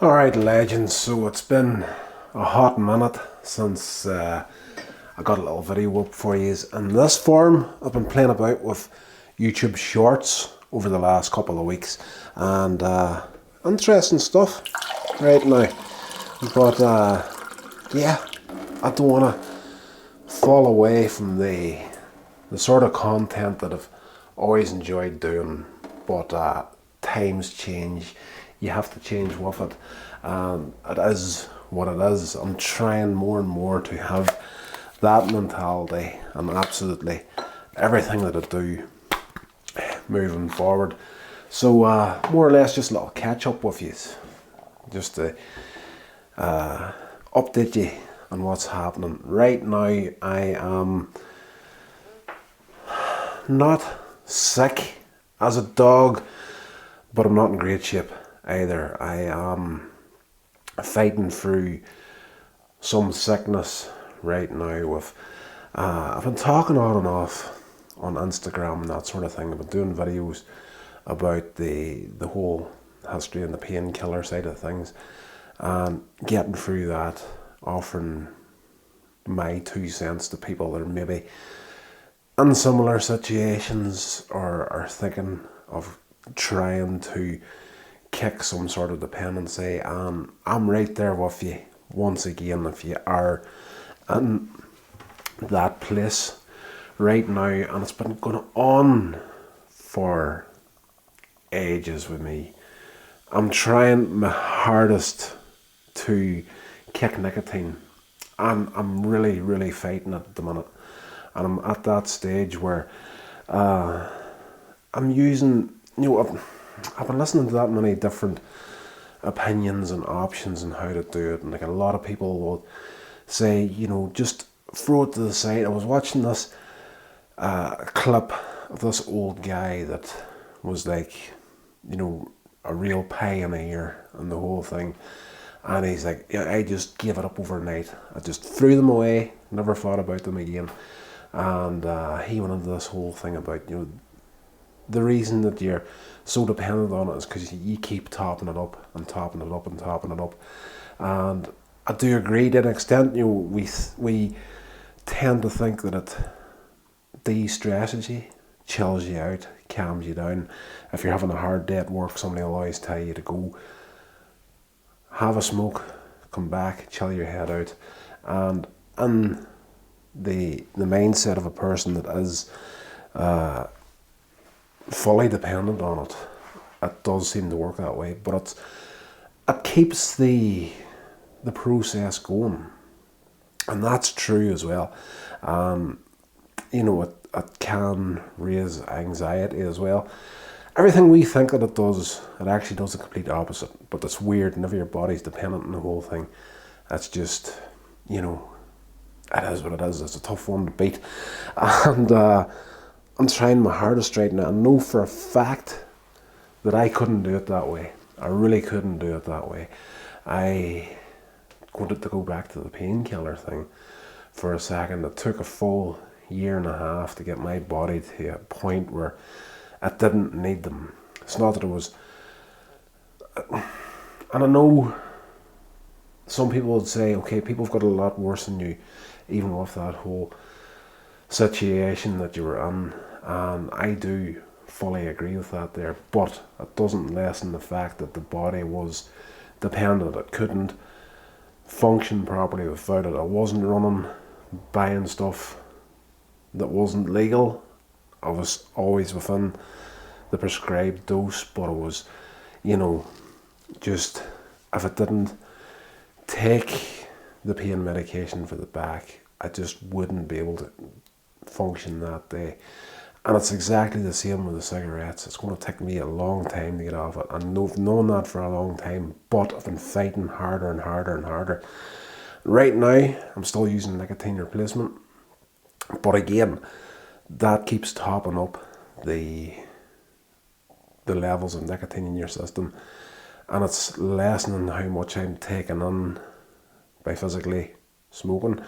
Alright, legends, so it's been a hot minute since I got a little video up for you. In this form, I've been playing about with YouTube Shorts over the last couple of weeks, and interesting stuff right now. But yeah, I don't want to fall away from the sort of content that I've always enjoyed doing, but times change. You have to change with it. It is what it is. I'm trying more and more to have that mentality and absolutely everything that I do moving forward. So more or less just a little catch up with you, just to update you on what's happening. Right now I am not sick as a dog, but I'm not in great shape either. I am fighting through some sickness right now with I've been talking on and off on Instagram and that sort of thing. I've been doing videos about the whole history and the painkiller side of things, and getting through that, offering my 2 cents to people that are maybe in similar situations or are thinking of trying to kick some sort of dependency. And I'm right there with you once again if you are in that place right now, and it's been going on for ages with me. I'm trying my hardest to kick nicotine, and I'm really fighting it at the minute, and I'm at that stage where I'm using, I've been listening to that many different opinions and options on how to do it, and like a lot of people will say, just throw it to the side. I was watching this clip of this old guy that was like, a real pioneer and the whole thing, and he's like, yeah, I just gave it up overnight. I just threw them away, never thought about them again. And he went into this whole thing about, the reason that you're so dependent on it is because you keep topping it up and topping it up and topping it up. And I do agree to an extent. We tend to think that it de-stresses you, chills you out, calms you down. If you're having a hard day at work, somebody will always tell you to go have a smoke, come back, chill your head out. And in the mindset of a person that is fully dependent on it, it does seem to work that way. But it keeps the process going, and that's true as well. It can raise anxiety as well. Everything we think that it does, it actually does the complete opposite. But it's weird. Whenever your body's dependent on the whole thing, that's just, it is what it is. It's a tough one to beat. And I'm trying my hardest right now. I know for a fact that I couldn't do it that way. I really couldn't do it that way. I wanted to go back to the painkiller thing for a second. It took a full year and a half to get my body to a point where I didn't need them. It's not that it was, and I know some people would say, okay, people have got a lot worse than you, even with that whole situation that you were in, and I do fully agree with that there, but it doesn't lessen the fact that the body was dependent. It couldn't function properly without it. I wasn't running, buying stuff that wasn't legal. I was always within the prescribed dose, but it was, just if I didn't take the pain medication for the back, I just wouldn't be able to function that day. And it's exactly the same with the cigarettes. It's going to take me a long time to get off it. And I've known that for a long time, but I've been fighting harder and harder and harder. Right now, I'm still using nicotine replacement, but again, that keeps topping up the levels of nicotine in your system, and it's lessening how much I'm taking in by physically smoking.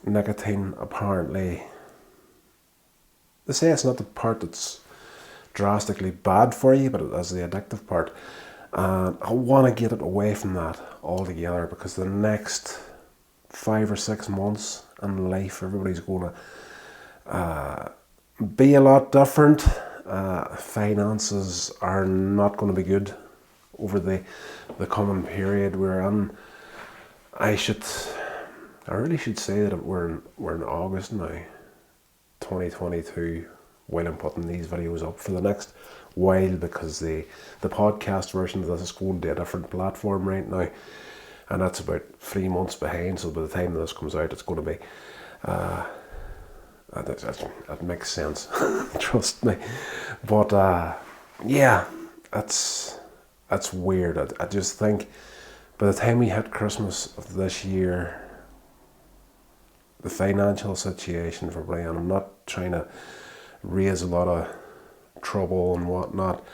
Nicotine, apparently, they say it's not the part that's drastically bad for you, but it is the addictive part. And I want to get it away from that altogether, because the next 5 or 6 months in life, everybody's going to be a lot different. Finances are not going to be good over the coming period we're in. I really should say that we're in August now, 2022, while I'm putting these videos up for the next while, because the podcast version of this is going to a different platform right now, and that's about 3 months behind. So by the time this comes out, it's going to be that makes sense. Trust me. But yeah, it's weird. I just think by the time we hit Christmas of this year, the financial situation for Brian, I'm not trying to raise a lot of trouble and whatnot.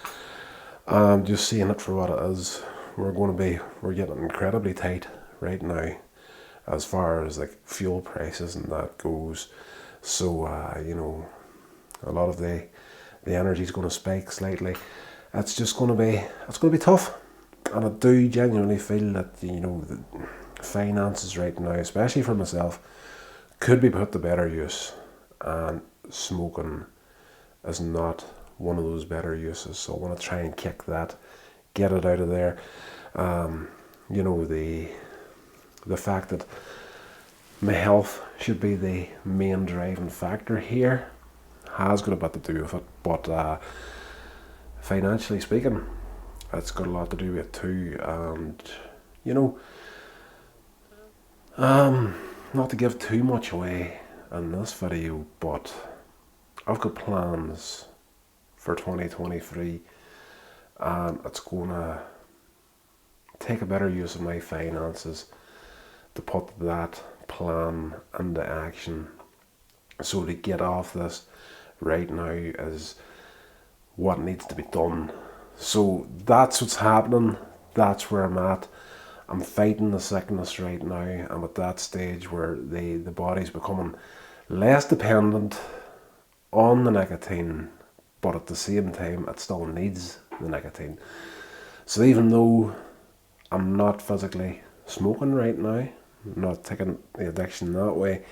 I'm just seeing it for what it is. We're getting incredibly tight right now, as far as like fuel prices and that goes. So a lot of the energy is going to spike slightly. It's going to be tough, and I do genuinely feel that the finances right now, especially for myself, could be put to better use, and smoking is not one of those better uses. So I want to try and kick that, get it out of there. The fact that my health should be the main driving factor here has got a bit to do with it, but financially speaking, it's got a lot to do with it too. And not to give too much away in this video, but I've got plans for 2023, and it's gonna take a better use of my finances to put that plan into action. So to get off this right now is what needs to be done. So that's what's happening. That's where I'm at. I'm fighting the sickness right now. I'm at that stage where the body's becoming less dependent on the nicotine, but at the same time it still needs the nicotine. So even though I'm not physically smoking right now, not taking the addiction that way,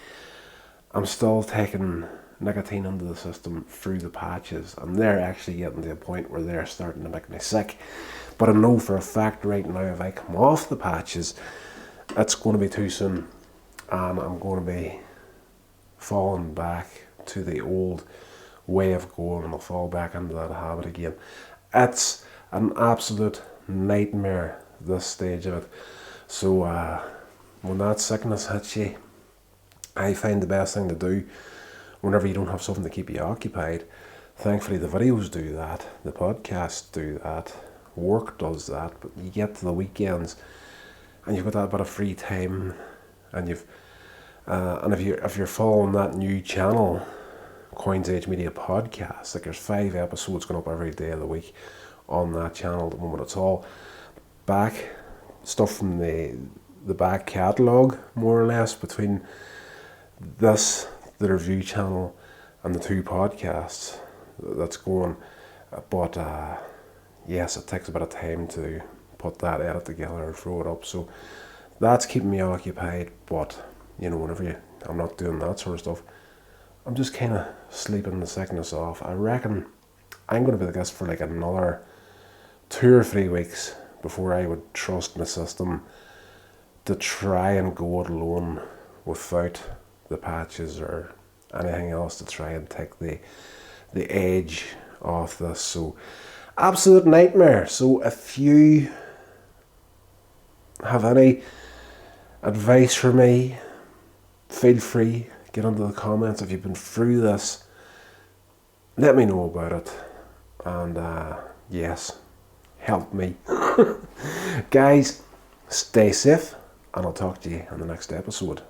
I'm still taking nicotine into the system through the patches, and they're actually getting to a point where they're starting to make me sick. But I know for a fact right now, if I come off the patches, it's going to be too soon, and I'm going to be falling back to the old way of going, and I'll fall back into that habit again. It's an absolute nightmare, this stage of it. So when that sickness hits you, I find the best thing to do whenever you don't have something to keep you occupied. Thankfully the videos do that, the podcasts do that, work does that, but you get to the weekends and you've got that bit of free time, and if you're following that new channel, Coins Age Media Podcast, like there's 5 episodes going up every day of the week on that channel at the moment. It's all back stuff from the back catalogue, more or less, between the review channel and the 2 podcasts that's going. But yes, it takes a bit of time to put that edit together and throw it up, so that's keeping me occupied. But whenever I'm not doing that sort of stuff, I'm just kind of sleeping the sickness off. I reckon I'm going to be like this for like another 2 or 3 weeks before I would trust my system to try and go it alone without the patches or anything else, to try and take the edge off this. So absolute nightmare. So if you have any advice for me, feel free, get into the comments. If you've been through this, let me know about it, and yes, help me. Guys, stay safe, and I'll talk to you in the next episode.